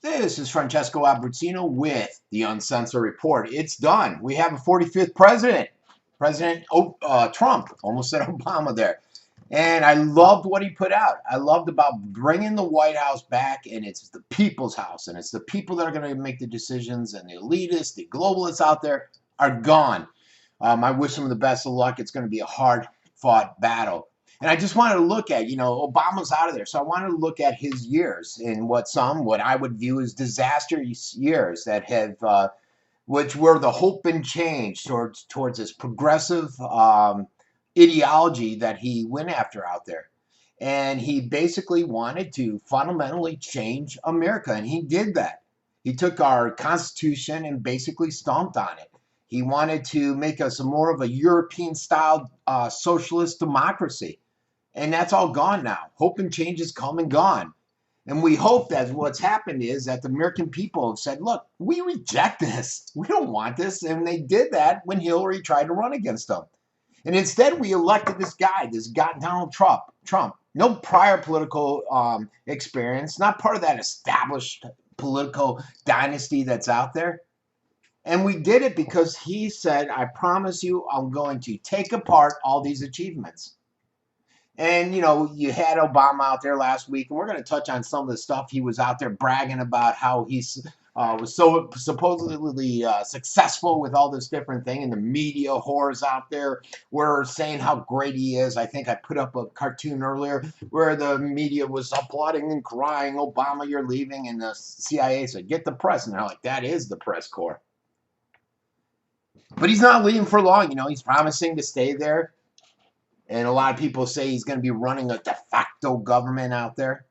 This is Francesco Abruzino with the Uncensored Report. It's done. We have a 45th president, Trump. Almost said Obama there. And I loved what he put out. I loved about bringing the White House back, and it's the people's house, and it's the people that are going to make the decisions, and the elitists, the globalists out there are gone. I wish them the best of luck. It's going to be a hard-fought battle. And I just wanted to look at, Obama's out of there. So I wanted to look at his years and what I would view as disastrous years that have, which were the hope and change towards this progressive ideology that he went after out there. And he basically wanted to fundamentally change America. And he did that. He took our Constitution and basically stomped on it. He wanted to make us more of a European-style socialist democracy. And that's all gone now. Hope and change is come and gone. And we hope that what's happened is that the American people have said, look, we reject this. We don't want this. And they did that when Hillary tried to run against them. And instead, we elected this guy, Donald Trump. No prior political experience, not part of that established political dynasty that's out there. And we did it because he said, I promise you, I'm going to take apart all these achievements. And, you had Obama out there last week, and we're going to touch on some of the stuff he was out there bragging about how he was so supposedly successful with all this different thing. And the media whores out there were saying how great he is. I think I put up a cartoon earlier where the media was applauding and crying, Obama, you're leaving. And the CIA said, get the press. And they're like, that is the press corps. But he's not leaving for long. He's promising to stay there. And a lot of people say he's going to be running a de facto government out there.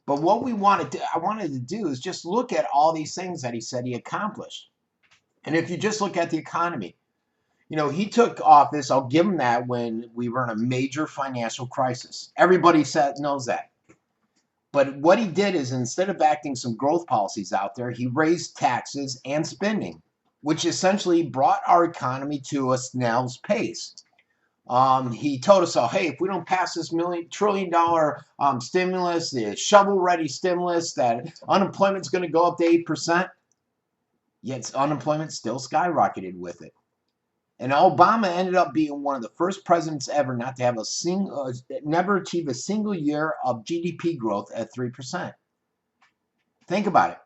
But what I wanted to do is just look at all these things that he said he accomplished. And if you just look at the economy, he took office, I'll give him that, when we were in a major financial crisis. Everybody knows that. But what he did is, instead of acting some growth policies out there, he raised taxes and spending, which essentially brought our economy to a snail's pace. He told us, hey, if we don't pass this $1 trillion stimulus, the shovel-ready stimulus, that unemployment's going to go up to 8%. Yet unemployment still skyrocketed with it. And Obama ended up being one of the first presidents ever not to have never achieve a single year of GDP growth at 3%. Think about it.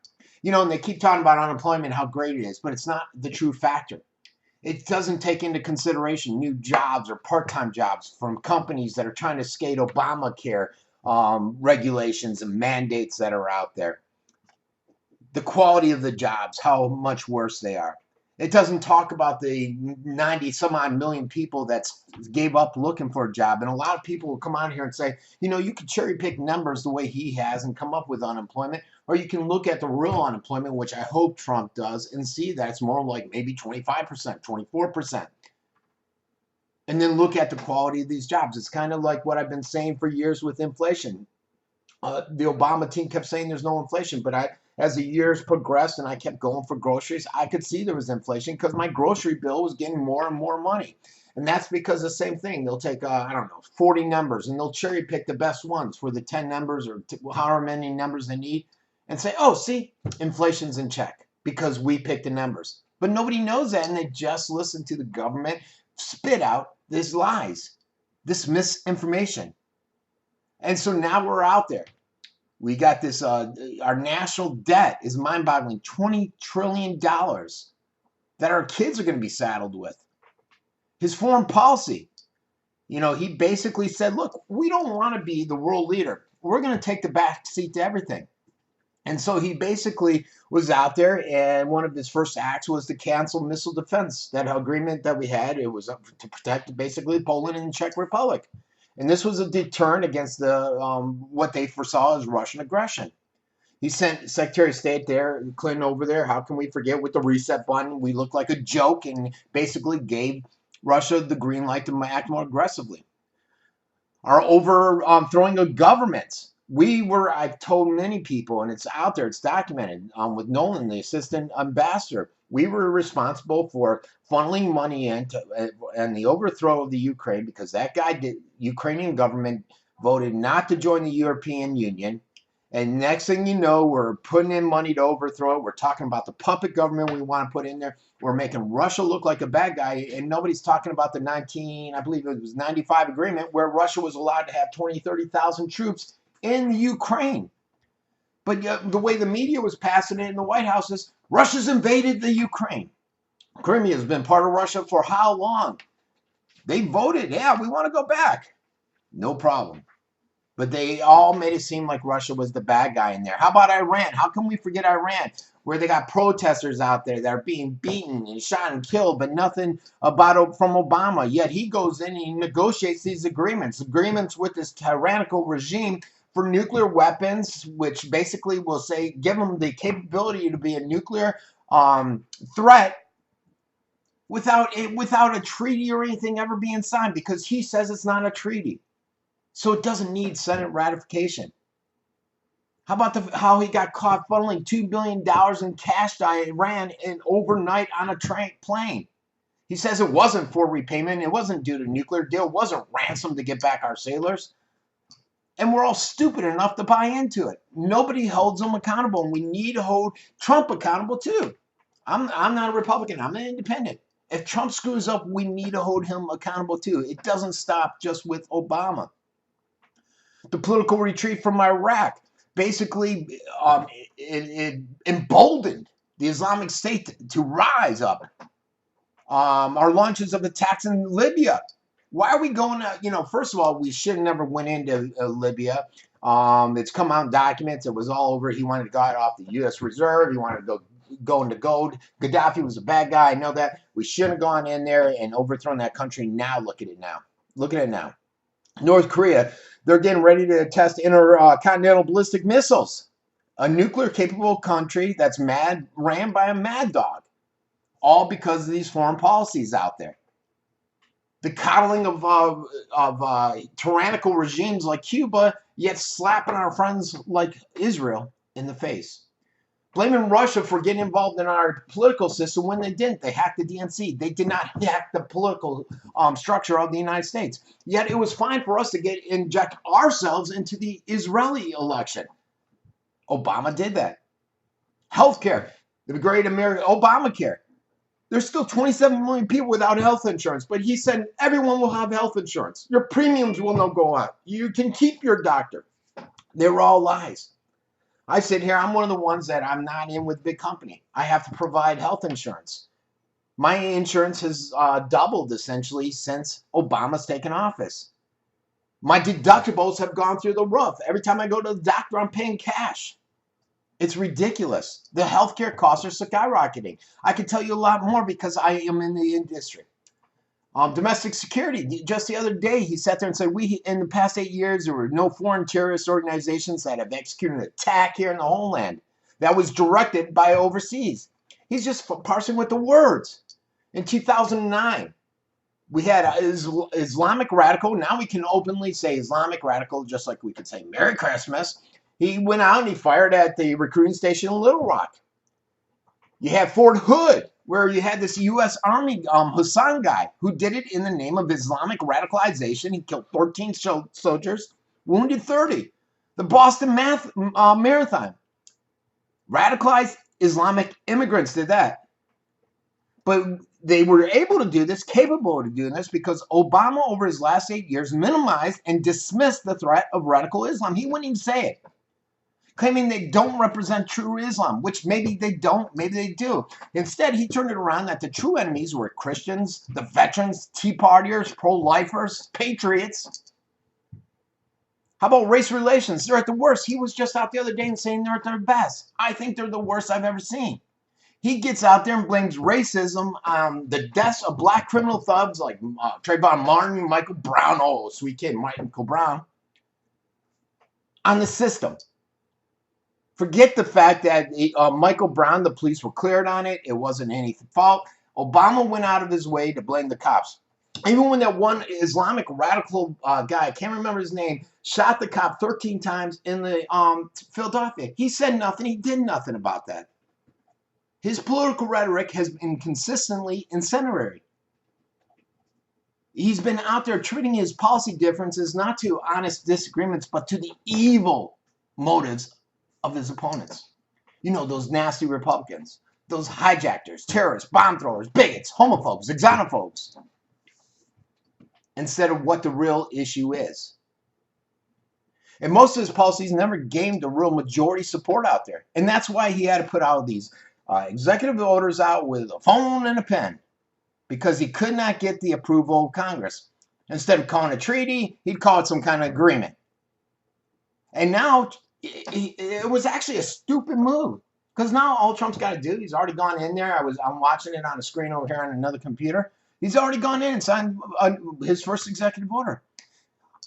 And they keep talking about unemployment, how great it is, but it's not the true factor. It doesn't take into consideration new jobs or part-time jobs from companies that are trying to skate Obamacare regulations and mandates that are out there. The quality of the jobs, how much worse they are. It doesn't talk about the 90-some-odd million people that gave up looking for a job. And a lot of people will come out here and say, you could cherry pick numbers the way he has and come up with unemployment. Or you can look at the real unemployment, which I hope Trump does, and see that it's more like maybe 25%, 24%. And then look at the quality of these jobs. It's kind of like what I've been saying for years with inflation. The Obama team kept saying there's no inflation, but as the years progressed and I kept going for groceries, I could see there was inflation because my grocery bill was getting more and more money. And that's because the same thing. They'll take, 40 numbers, and they'll cherry pick the best ones for the 10 numbers or however many numbers they need and say, oh, see, inflation's in check because we picked the numbers. But nobody knows that, and they just listen to the government spit out these lies, this misinformation. And so now we're out there. We got this, our national debt is mind-boggling, $20 trillion that our kids are going to be saddled with. His foreign policy, he basically said, look, we don't want to be the world leader. We're going to take the back seat to everything. And so he basically was out there, and one of his first acts was to cancel missile defense, that agreement that we had. It was to protect basically Poland and the Czech Republic. And this was a deterrent against what they foresaw as Russian aggression. He sent Secretary of State there, Clinton over there. How can we forget with the reset button? We looked like a joke and basically gave Russia the green light to act more aggressively. Our overthrowing of governments. I've told many people, and it's out there, it's documented, with Nolan, the assistant ambassador, we were responsible for funneling money into and the overthrow of the Ukraine because that Ukrainian government voted not to join the European Union, And next thing you know, we're putting in money to overthrow it. We're talking about the puppet government we want to put in there. We're making Russia look like a bad guy. And nobody's talking about the I believe it was 95 agreement where Russia was allowed to have 20, 30,000 troops in Ukraine. But the way the media was passing it in the White House is Russia's invaded the Ukraine. Crimea has been part of Russia for how long? They voted, yeah, we want to go back. No problem. But they all made it seem like Russia was the bad guy in there. How about Iran? How can we forget Iran, where they got protesters out there that are being beaten and shot and killed, but nothing about from Obama. Yet he goes in and he negotiates these agreements with this tyrannical regime for nuclear weapons, which basically will say give them the capability to be a nuclear threat without a treaty or anything ever being signed, because he says it's not a treaty. So it doesn't need Senate ratification. How about how he got caught funneling $2 billion in cash to Iran and overnight on a plane? He says it wasn't for repayment. It wasn't due to nuclear deal. It wasn't ransom to get back our sailors. And we're all stupid enough to buy into it. Nobody holds them accountable. And we need to hold Trump accountable too. I'm not a Republican. I'm an independent. If Trump screws up, we need to hold him accountable too. It doesn't stop just with Obama. The political retreat from Iraq basically it emboldened the Islamic State to rise up. Our launches of attacks in Libya. Why are we going to, first of all, we should have never went into Libya. It's come out in documents. It was all over. He wanted to get off the U.S. Reserve. He wanted to go into gold. Gaddafi was a bad guy. I know that. We shouldn't have gone in there and overthrown that country. Now look at it now. Look at it now. North Korea, they're getting ready to test intercontinental ballistic missiles. A nuclear-capable country that's ran by a mad dog. All because of these foreign policies out there. The coddling of tyrannical regimes like Cuba, yet slapping our friends like Israel in the face. Blaming Russia for getting involved in our political system when they didn't. They hacked the DNC. They did not hack the political structure of the United States. Yet it was fine for us to inject ourselves into the Israeli election. Obama did that. Healthcare, the great American Obamacare. There's still 27 million people without health insurance, but he said everyone will have health insurance. Your premiums will not go up. You can keep your doctor. They were all lies. I sit here, I'm one of the ones that I'm not in with big company. I have to provide health insurance. My insurance has doubled essentially since Obama's taken office. My deductibles have gone through the roof. Every time I go to the doctor, I'm paying cash. It's ridiculous. The healthcare costs are skyrocketing. I can tell you a lot more because I am in the industry. Domestic security. Just the other day, he sat there and said, in the past 8 years, there were no foreign terrorist organizations that have executed an attack here in the homeland that was directed by overseas. He's just parsing with the words. In 2009, we had Islamic radical. Now we can openly say Islamic radical, just like we could say Merry Christmas. He went out and he fired at the recruiting station in Little Rock. You had Fort Hood, where you had this U.S. Army Hassan guy who did it in the name of Islamic radicalization. He killed 13 soldiers, wounded 30. The Boston Marathon. Radicalized Islamic immigrants did that. But they were able to do this, capable of doing this, because Obama, over his last 8 years, minimized and dismissed the threat of radical Islam. He wouldn't even say it. Claiming they don't represent true Islam, which maybe they don't, maybe they do. Instead, he turned it around that the true enemies were Christians, the veterans, Tea Partiers, pro-lifers, patriots. How about race relations? They're at the worst. He was just out the other day and saying they're at their best. I think they're the worst I've ever seen. He gets out there and blames racism on the deaths of black criminal thugs like Trayvon Martin, Michael Brown, oh, sweet kid, Michael Brown, on the system. Forget the fact that Michael Brown, the police were cleared on it. It wasn't any fault. Obama went out of his way to blame the cops. Even when that one Islamic radical guy, I can't remember his name, shot the cop 13 times in the Philadelphia. He said nothing. He did nothing about that. His political rhetoric has been consistently incendiary. He's been out there treating his policy differences not to honest disagreements, but to the evil motives of his opponents. You know, those nasty Republicans, those hijackers, terrorists, bomb throwers, bigots, homophobes, xenophobes, instead of what the real issue is. And most of his policies never gained a real majority support out there. And that's why he had to put out these executive orders out with a phone and a pen, because he could not get the approval of Congress. Instead of calling a treaty, he'd call it some kind of agreement. And now it was actually a stupid move, because now all Trump's got to do, he's already gone in there. I'm watching it on a screen over here on another computer. He's already gone in and signed his first executive order.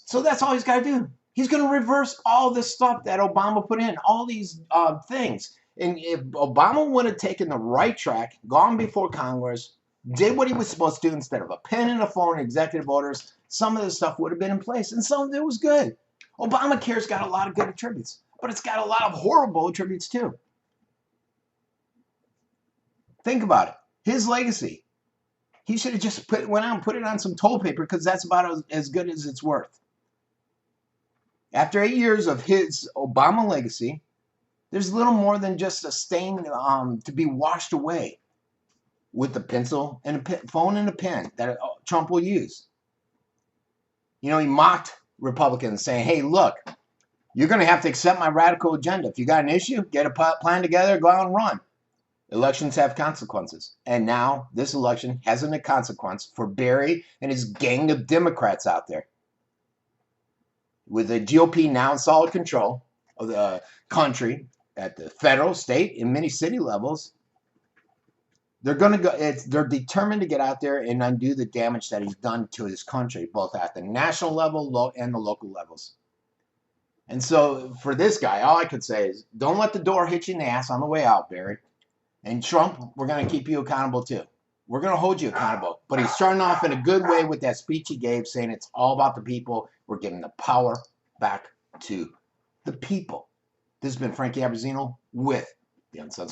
So that's all he's got to do. He's going to reverse all this stuff that Obama put in, all these things. And if Obama would have taken the right track, gone before Congress, did what he was supposed to do instead of a pen and a phone, executive orders, some of this stuff would have been in place, and some of it was good. Obamacare's got a lot of good attributes, but it's got a lot of horrible attributes too. Think about it. His legacy. He should have just went out and put it on some toilet paper, because that's about as good as it's worth. After 8 years of his Obama legacy, there's little more than just a stain to be washed away with the pencil and a phone and a pen that Trump will use. You know, he mocked Republicans saying, hey, look, you're going to have to accept my radical agenda. If you got an issue, get a plan together, go out and run. Elections have consequences. And now this election hasn't a consequence for Barry and his gang of Democrats out there. With the GOP now in solid control of the country at the federal, state, and many city levels, they're going to go. They're determined to get out there and undo the damage that he's done to his country, both at the national level and the local levels. And so for this guy, all I could say is, don't let the door hit you in the ass on the way out, Barry. And Trump, we're going to keep you accountable too. We're going to hold you accountable. But he's starting off in a good way with that speech he gave, saying it's all about the people. We're giving the power back to the people. This has been Frankie Abbruzzino with the Uncensored.